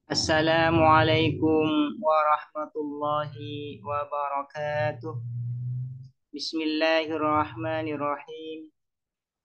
Assalamualaikum warahmatullahi wabarakatuh. Bismillahirrahmanirrahim.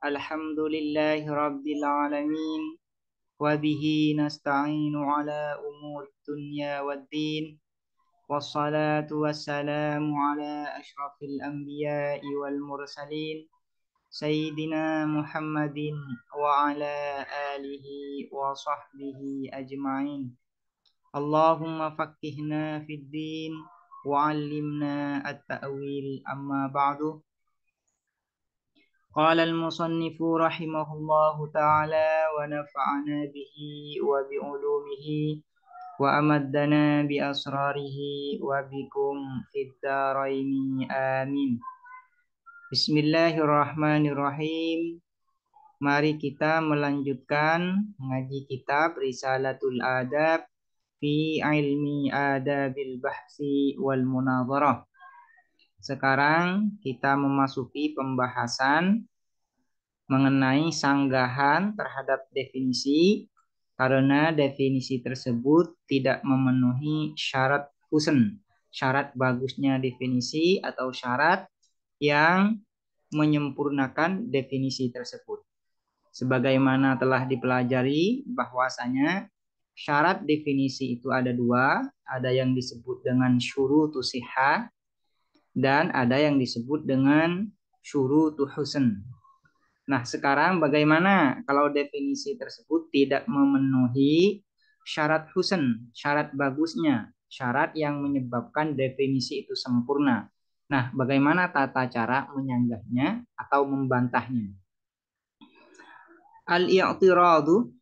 Alhamdulillahi rabbil alamin. Wa bihi nasta'inu ala umur dunya waddin. Wassalatu wassalamu ala ashrafil anbiya'i wal mursalin. Sayyidina Muhammadin wa ala alihi wa sahbihi ajma'in. Allahumma faqqihna fid din wa 'allimna at-ta'wil amma ba'du. Qala al-musannifu rahimahullahu ta'ala wa nafa'ana bihi wa bi 'ulumihi wa amaddana bi asrarihi wa bikum fid dharaini amin. Bismillahirrahmanirrahim. Mari kita melanjutkan mengaji kitab Risalatul Adab fi ilmi adabil bahsi wal munadharah. Sekarang kita memasuki pembahasan mengenai sanggahan terhadap definisi karena definisi tersebut tidak memenuhi syarat husn, syarat bagusnya definisi atau syarat yang menyempurnakan definisi tersebut. Sebagaimana telah dipelajari bahwasanya syarat definisi itu ada dua, ada yang disebut dengan syurutu sihah dan ada yang disebut dengan syurutu husn. Nah, sekarang bagaimana kalau definisi tersebut tidak memenuhi syarat husn, syarat bagusnya, syarat yang menyebabkan definisi itu sempurna. Nah, bagaimana tata cara menyanggahnya atau membantahnya? Al-i'tiradu,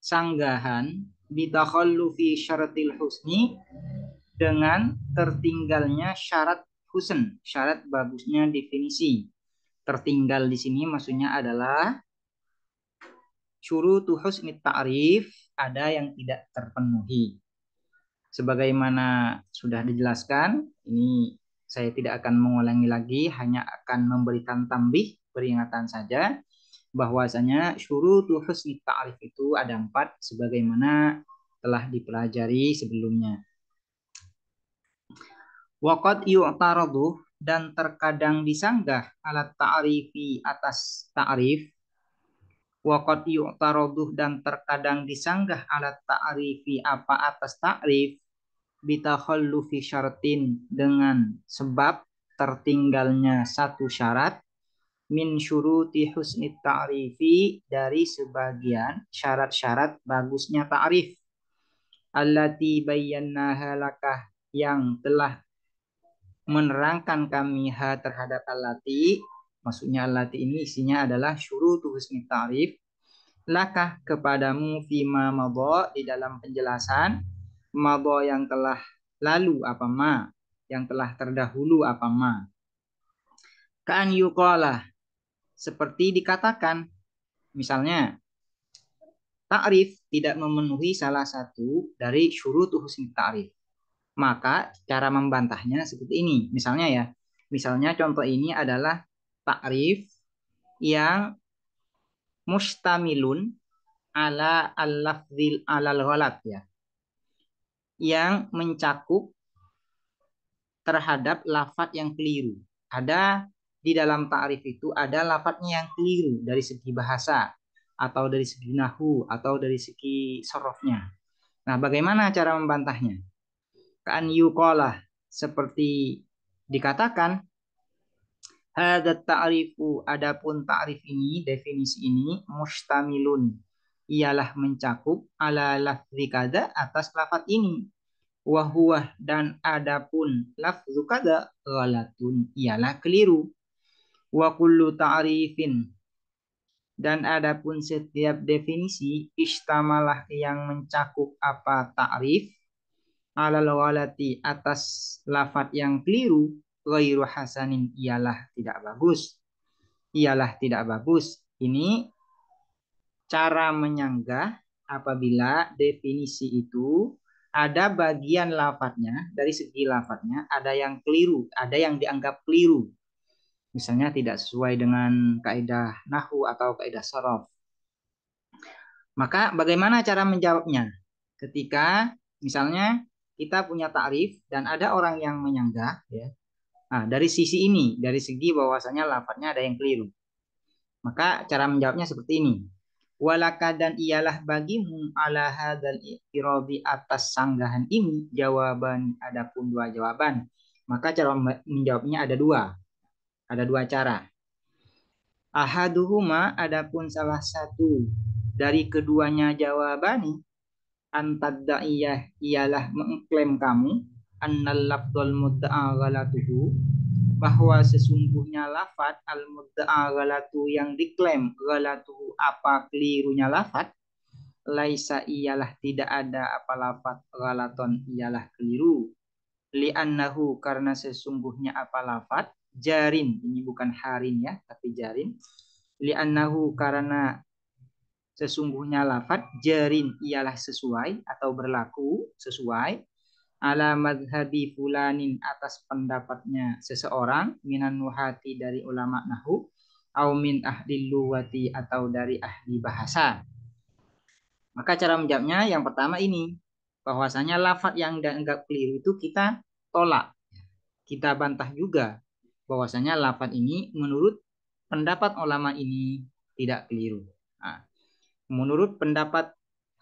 sanggahan, bitakhallufi syaratil husni, dengan tertinggalnya syarat husn, syarat bagusnya definisi. Tertinggal di sini maksudnya adalah syurutu husni ta'rif, ada yang tidak terpenuhi. Sebagaimana sudah dijelaskan, ini saya tidak akan mengulangi lagi, hanya akan memberikan tambih, peringatan saja bahwasanya syurutu husni ta'rif itu ada 4 sebagaimana telah dipelajari sebelumnya. Waqad yu'taradu, dan terkadang disanggah alat ta'rifi atas ta'rif. Waqad yu'taradu, dan terkadang disanggah alat ta'rifi apa atas ta'rif bitakhallufi syaratin, dengan sebab tertinggalnya satu syarat min syuruti husni ta'rifi, dari sebagian syarat-syarat bagusnya ta'rif, allati bayyanaha lakah, yang telah menerangkan kami terhadap allati. Maksudnya allati ini isinya adalah syurutu husni ta'rif lakah, kepadamu, fima madha, di dalam penjelasan madha yang telah lalu, apa ma, yang telah terdahulu, apa ma. Ka'an yuqalah, seperti dikatakan, misalnya ta'rif tidak memenuhi salah satu dari syurutu husni ta'rif, maka cara membantahnya seperti ini. Misalnya ya, misalnya contoh ini adalah ta'rif yang mustamilun ala al-lafzil alal ghalat, ya, yang mencakup terhadap lafadz yang keliru. Ada di dalam ta'rif itu ada lafadznya yang keliru dari segi bahasa atau dari segi nahwu atau dari segi sorofnya. Nah, bagaimana cara membantahnya? Kan yuqalah, seperti dikatakan, hadat ta'rifu, adapun ta'rif ini, definisi ini, mustamilun, ialah mencakup ala lafzi kada, atas lafaz ini, wahuwah, dan adapun lafzu kada ghalatun, ialah keliru, wa kullu ta'rifin, dan adapun setiap definisi istamalah yang mencakup apa ta'rif alal ghalati, atas lafaz yang keliru, ghairu hasanin, ialah tidak bagus, ialah tidak bagus. Ini cara menyanggah apabila definisi itu ada bagian lafadznya, dari segi lafadznya ada yang keliru, ada yang dianggap keliru. Misalnya tidak sesuai dengan kaidah nahwu atau kaidah sharaf. Maka bagaimana cara menjawabnya? Ketika Misalnya kita punya ta'rif dan ada orang yang menyanggah ya. Nah, dari sisi ini, dari segi bahwasanya lafadznya ada yang keliru. Maka cara menjawabnya seperti ini. Walaka dan ialah bagimu ala hadzal i'tiradi atas sanggahan ini jawaban, adapun dua jawaban. Maka cara menjawabnya ada dua. Ada dua cara. Ahaduhuma adapun salah satu dari keduanya jawaban antaddaiyah ialah mengklaim kamu annal lafdhal mudda'a ghalatuhu bahwa sesungguhnya lafad al mudda'a ghalatu yang diklaim ghalatuhu apa kelirunya lafad laisa ialah tidak ada apa lafad ghalaton ialah keliru li'annahu karena sesungguhnya apa lafad jarin ini bukan harin ya tapi jarin li'annahu karena sesungguhnya lafad jarin ialah sesuai atau berlaku sesuai ala madhabi fulanin atas pendapatnya seseorang minan nuhati dari ulama nahu au min ahli luwati atau dari ahli bahasa. Maka cara menjawabnya yang pertama ini bahwasanya lafaz yang dianggap keliru itu kita tolak, kita bantah juga bahwasanya lafaz ini menurut pendapat ulama ini tidak keliru. Nah, menurut pendapat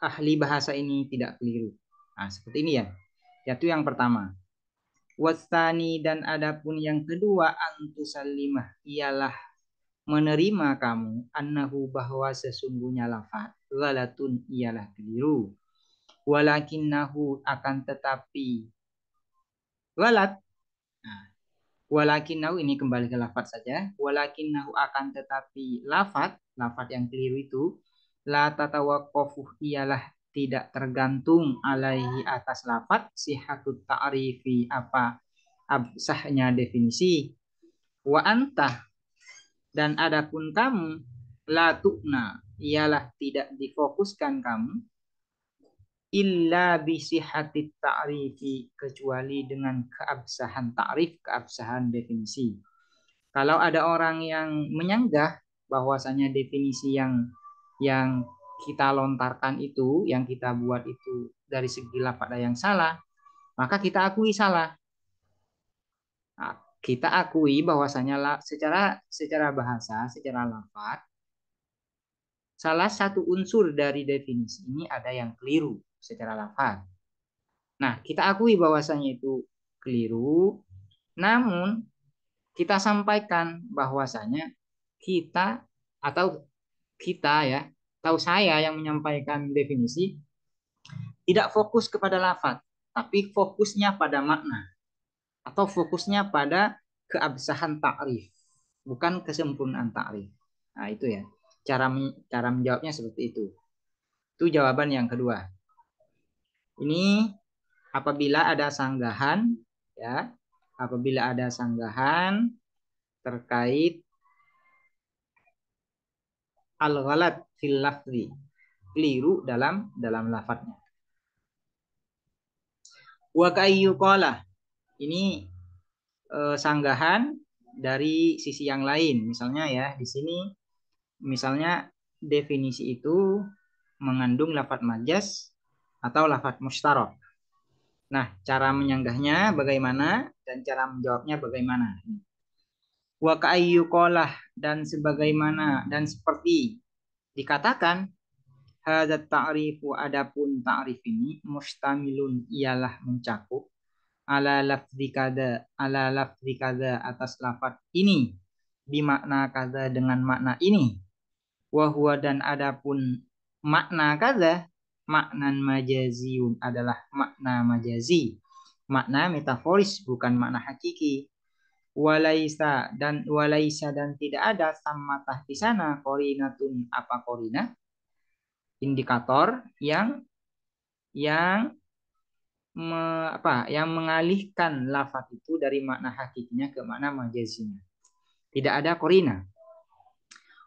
ahli bahasa ini tidak keliru. Nah, seperti ini ya. Yaitu yang pertama. Wasani dan adapun yang kedua antusalimah ialah menerima kamu annahu bahwa sesungguhnya lafaz ghalatun ialah keliru. Walakinnahu akan tetapi ghalat. Nah, walakinnahu ini kembali ke lafaz saja. Walakinnahu akan tetapi lafaz yang keliru itu la tatawaqqafu ialah tidak tergantung alaihi atas lafaz sihatut ta'rifi apa absahnya definisi wa anta dan adapun kamu la tukna ialah tidak difokuskan kamu illa bisihatit ta'rifi kecuali dengan keabsahan ta'rif keabsahan definisi. Kalau ada orang yang menyanggah bahwasanya definisi yang kita lontarkan itu, yang kita buat itu dari segi lafaz ada yang salah, maka kita akui salah. Nah, kita akui bahwasanya secara bahasa, secara lafaz, salah satu unsur dari definisi ini ada yang keliru secara lafaz. Nah, kita akui bahwasanya itu keliru, namun kita sampaikan bahwasanya kita atau kita ya, atau saya yang menyampaikan definisi tidak fokus kepada lafaz, tapi fokusnya pada makna atau fokusnya pada keabsahan takrif, bukan kesempurnaan takrif. Nah, itu ya. Cara menjawabnya seperti itu. Itu jawaban yang kedua. Ini apabila ada sanggahan ya, apabila ada sanggahan terkait al-ghalat fil lafzi, keliru dalam lafadznya. Wa kayyu qala. Ini sanggahan dari sisi yang lain. Misalnya ya, di sini misalnya definisi itu mengandung lafadz majas atau lafadz mustarak. Nah, cara menyanggahnya bagaimana dan cara menjawabnya bagaimana? Wa ka'ayyu qalah dan sebagaimana dan seperti dikatakan hadzat ta'rifu adapun ta'rif ini mustamilun ialah mencakup ala lafzi kada atas lafaz ini bimakna kada dengan makna ini wahwa dan adapun makna kada maknan majaziun adalah makna majazi makna metaforis bukan makna hakiki walaisa dan tidak ada sammatah di sana korinatun apa korina indikator yang yang mengalihkan lafaz itu dari makna hakikinya ke makna majazinya. Tidak ada korina.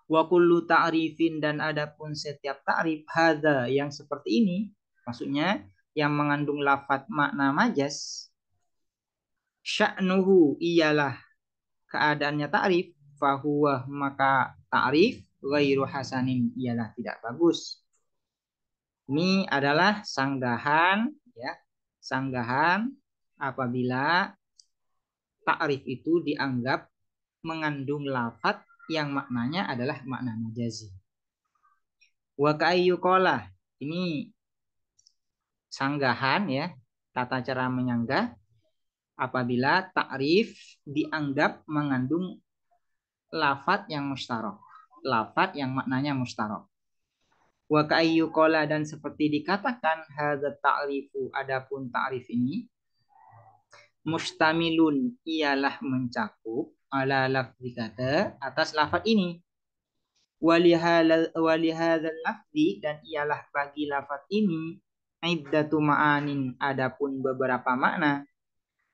Wa kullu ta'rifin dan adapun setiap ta'rif hadza yang seperti ini, maksudnya yang mengandung lafaz makna majaz, sya'nuhu ialah keadaannya ta'rif, fahuwa maka ta'rif ghairu hasanin ialah tidak bagus. Ini adalah sanggahan ya. Sanggahan apabila ta'rif itu dianggap mengandung lafadz yang maknanya adalah makna majazi. Wa ka'ayyuqala, ini sanggahan ya, tata cara menyanggah apabila ta'rif dianggap mengandung lafadz yang mustarok, lafadz yang maknanya mustarok. Wa ka'ayyuqala, dan seperti dikatakan hadza ta'rifu, adapun ta'rif ini mustamilun, ialah mencakup ala lafzi kata, atas lafadz ini. Walihadzal lafzi, dan ialah bagi lafadz ini iddatu ma'anin, adapun beberapa makna.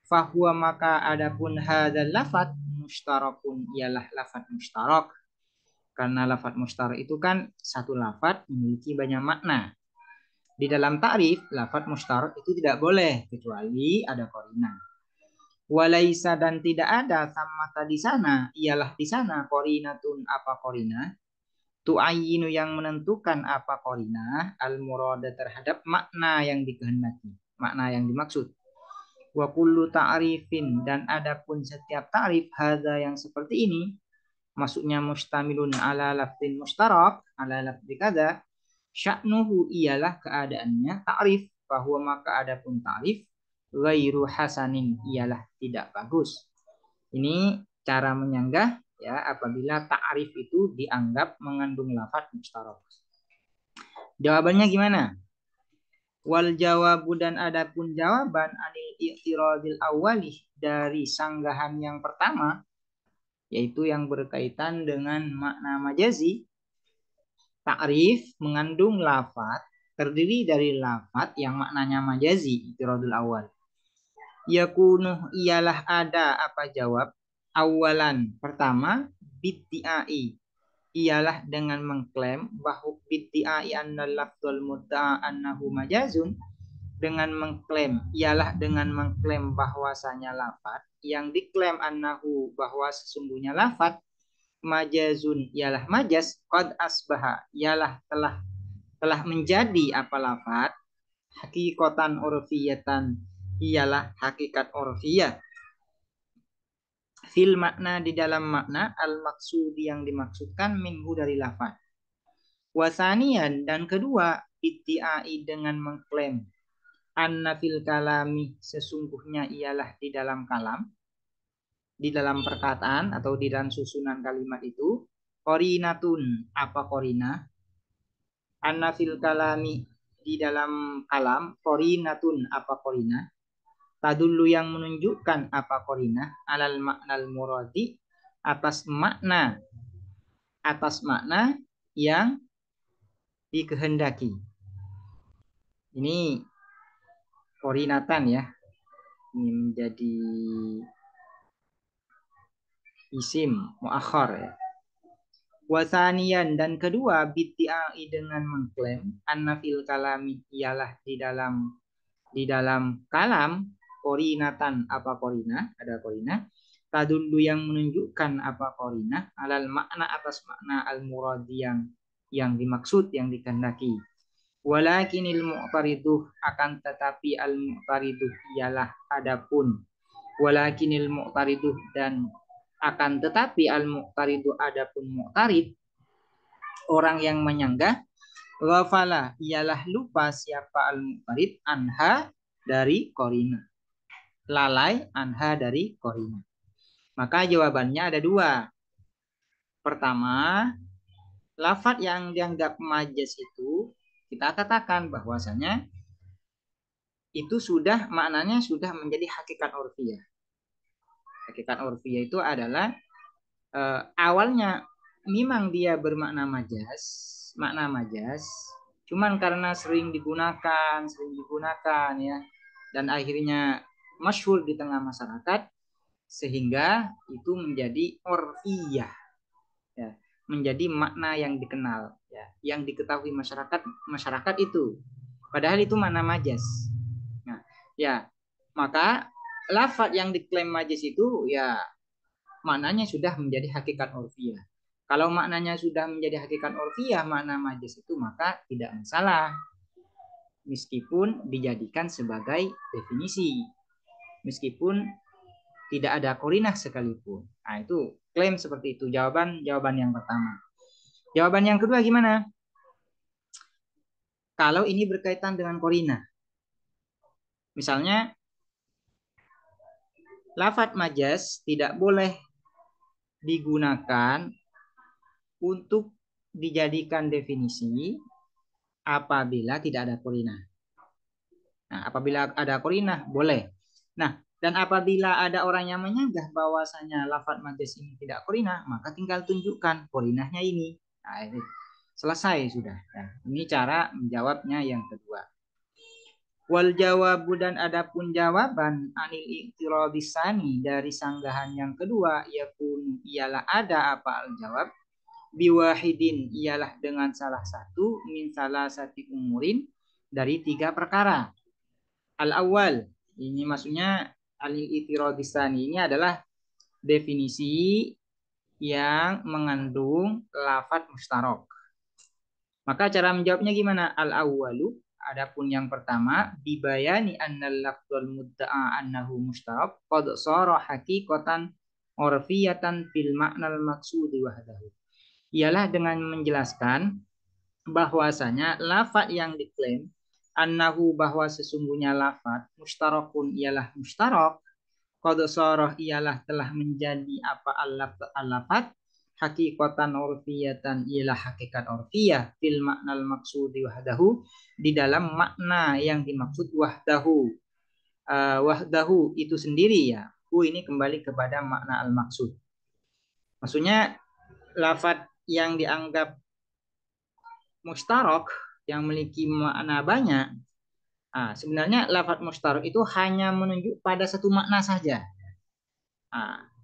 Fahuwa, maka adapun hadzal lafadz mustarakun, ialah lafadz mustarak. Karena lafadz mustarak itu kan satu lafadz memiliki banyak makna. Di dalam ta'rif, lafadz mustarak itu tidak boleh kecuali ada qarinah. Walaisa, dan tidak ada samata di sana, ialah di sana qarinatun, apa qarinah, tu'ayyinu, yang menentukan apa qarinah, al-murada, terhadap makna yang dikehendaki, makna yang dimaksud. Wa kullu ta'rifin, dan adapun setiap ta'rif hadza yang seperti ini, maksudnya mustamilun ala lafzin mustarak, ala lafzi kada, sya'nuhu, ialah keadaannya ta'rif, bahwa maka adapun ta'rif ghairu hasanin, ialah tidak bagus. Ini cara menyanggah ya apabila ta'rif itu dianggap mengandung lafadz mustarak. Jawabannya gimana? Wal jawabu, dan adapun jawaban anil i'tiradil awali, dari sanggahan yang pertama, yaitu yang berkaitan dengan makna majazi. Ta'rif mengandung lafadz, terdiri dari lafadz yang maknanya majazi, i'tiradul awal. Yakunu, ialah ada apa jawab, awalan, pertama, biddi'ai, ialah dengan mengklaim bahwa biddi'ai annal lafdzul mudda'a annahu majazun, dengan mengklaim, ialah dengan mengklaim bahwasanya lafadz yang diklaim annahu, bahwa sesungguhnya lafadz, majazun, ialah majaz, qad asbaha, ialah telah menjadi apa lafadz, hakikatan urfiyatan, ialah hakikat urfiyah, fil makna, di dalam makna, al maksud, yang dimaksudkan, minhu, dari lafadz. Wasanian, dan kedua, iddi'ai, dengan mengklaim, anna fil kalami, sesungguhnya ialah di dalam kalam, di dalam perkataan atau di dalam susunan kalimat itu, qarinatun, apa qarinah, anna fil kalami, di dalam kalam, qarinatun, apa qarinah, tadullu, yang menunjukkan apa qarinah, alal maknal muradi, atas makna yang dikehendaki. Ini qarinatan ya, ini menjadi isim muakhar ya. Wasanian, dan kedua, biddi'ai, dengan mengklaim, anna fil kalami, ialah di dalam kalam, qarinatan, apa qarinah, ada qarinah, tadullu, yang menunjukkan apa qarinah, alal makna, atas makna al muradi, yang dimaksud, yang dikehendaki. Walakinil mu'tariduh, akan tetapi al mu'tariduh, ialah adapun, walakinil mu'tariduh, dan akan tetapi al mu'taridu, adapun mu'tarid, orang yang menyanggah, ghafala, ialah lupa siapa al mu'tarid, anha, dari qarinah, lalai anha, dari qarinah. Maka jawabannya ada dua. Pertama, lafadz yang dianggap majaz itu kita katakan bahwasanya itu sudah maknanya sudah menjadi hakikat urfiyah. Hakikat urfiyah itu adalah awalnya memang dia bermakna majaz, makna majaz, cuman karena sering digunakan ya, dan akhirnya masyhur di tengah masyarakat, sehingga itu menjadi urfiyah ya, menjadi makna yang dikenal ya, yang diketahui masyarakat itu, padahal itu makna majaz. Nah, ya, maka lafadz yang diklaim majaz itu ya maknanya sudah menjadi hakikat urfiyah. Kalau maknanya sudah menjadi hakikat urfiyah, makna majaz itu, maka tidak masalah. meskipun dijadikan sebagai definisi, meskipun tidak ada korinah sekalipun. Nah, itu klaim seperti itu. Jawaban yang pertama. Jawaban yang kedua gimana? Kalau ini berkaitan dengan korinah. Misalnya, lafadz majas tidak boleh digunakan untuk dijadikan definisi apabila tidak ada korinah. Nah, apabila ada korinah, boleh. Nah, dan apabila ada orang yang menyanggah bahwasanya lafadz majas ini tidak korinah, maka tinggal tunjukkan korinahnya ini. Nah, ini selesai sudah. Nah, ini cara menjawabnya yang kedua. Wal jawabu dan adapun jawaban anil i'tirabisani dari sanggahan yang kedua yakun ialah ada apa al jawab biwahidin ialah dengan salah satu min salah satu umurin dari 3 perkara. Al awal ini maksudnya anil i'tirabisani ini adalah definisi yang mengandung lafadz mustarok. Maka cara menjawabnya gimana? Al awwalu, adapun yang pertama, dibayani annal lafdzul mudda'a annahu mustarak qad shara haqiqatan urfiyatan fil ma'nal maqsudi wahdahu. Ialah dengan menjelaskan bahwasanya lafaz yang diklaim annahu bahwa sesungguhnya lafaz mustarakun ialah mustarak, qad shara ialah telah menjadi apa al-lafaz hakikatan urfiyatan ialah hakikat urfiyah fil maknal maksudi wahdahu di dalam makna yang dimaksud wahdahu. Wahdahu itu sendiri ya. Ini kembali kepada makna al maksud. Maksudnya lafaz yang dianggap mustarok yang memiliki makna banyak. Sebenarnya lafaz mustarok itu hanya menunjuk pada satu makna saja.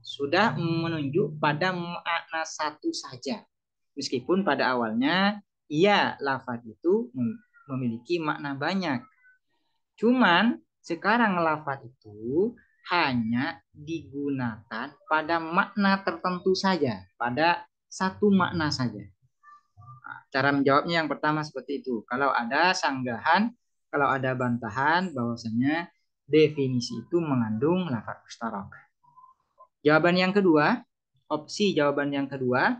Sudah menunjuk pada makna satu saja. Meskipun pada awalnya lafaz itu memiliki makna banyak. Cuman sekarang lafaz itu hanya digunakan pada makna tertentu saja, pada satu makna saja. Cara menjawabnya yang pertama seperti itu. Kalau ada sanggahan, kalau ada bantahan bahwasanya definisi itu mengandung lafaz mustarak. Jawaban yang kedua, opsi jawaban yang kedua,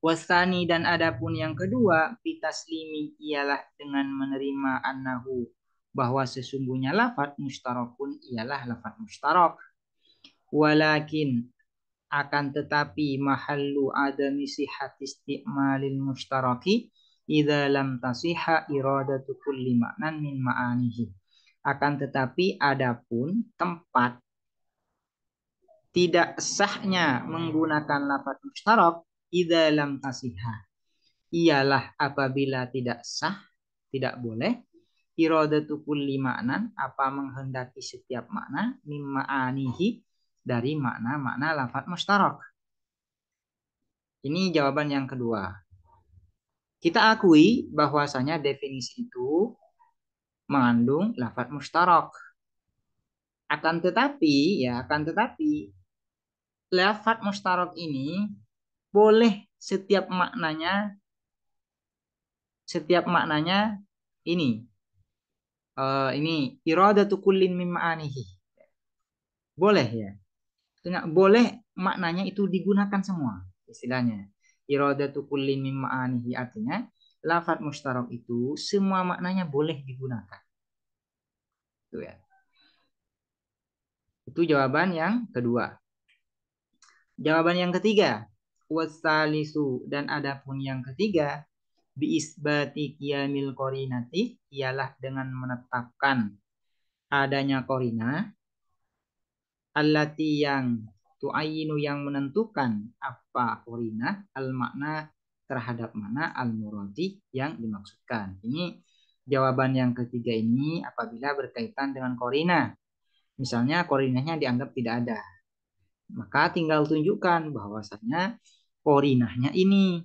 wasani dan adapun yang kedua, bitaslimi ialah dengan menerima annahu bahwa sesungguhnya lafaz mustarakun ialah lafaz mustarak. Walakin akan tetapi mahallu adami sihhat isti'malil mustaraki idza lam tasihha iradatu kulli ma'nan min ma'anihi. Akan tetapi adapun tempat tidak sahnya menggunakan lafaz mustarak idza lam tasihha ialah apabila tidak sah, tidak boleh iradatu kulli ma'nan apa menghendaki setiap makna mimma anihi dari makna-makna lafaz mustarak. Ini jawaban yang kedua. Kita akui bahwasanya definisi itu mengandung lafaz mustarak. Akan tetapi lafaz mustarak ini boleh setiap maknanya ini iradatu kullin min ma'anihi. Boleh ya. Boleh maknanya itu digunakan semua istilahnya. Iradatu kullin min ma'anihi artinya lafaz mustarak itu semua maknanya boleh digunakan. Itu ya. Itu jawaban yang kedua. Jawaban yang ketiga, wasalisu dan adapun yang ketiga, biisbati qiyamil qarinati ialah dengan menetapkan adanya qarinah allati yang tu'ayinu yang menentukan apa qarinah al makna terhadap makna al muradi yang dimaksudkan. Ini jawaban yang ketiga ini apabila berkaitan dengan qarinah. Misalnya qarinahnya dianggap tidak ada. Maka tinggal tunjukkan bahwasanya qarinahnya ini.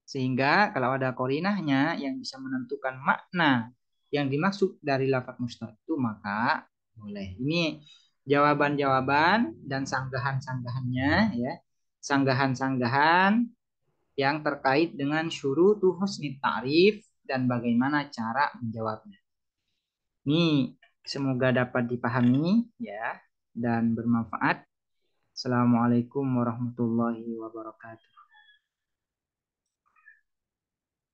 Sehingga kalau ada qarinahnya yang bisa menentukan makna yang dimaksud dari lafaz mustarak itu maka boleh. Ini jawaban-jawaban dan sanggahan-sanggahannya ya. Sanggahan-sanggahan yang terkait dengan syurutu husnit ta'rif dan bagaimana cara menjawabnya. Ini semoga dapat dipahami ya dan bermanfaat. Assalamualaikum warahmatullahi wabarakatuh.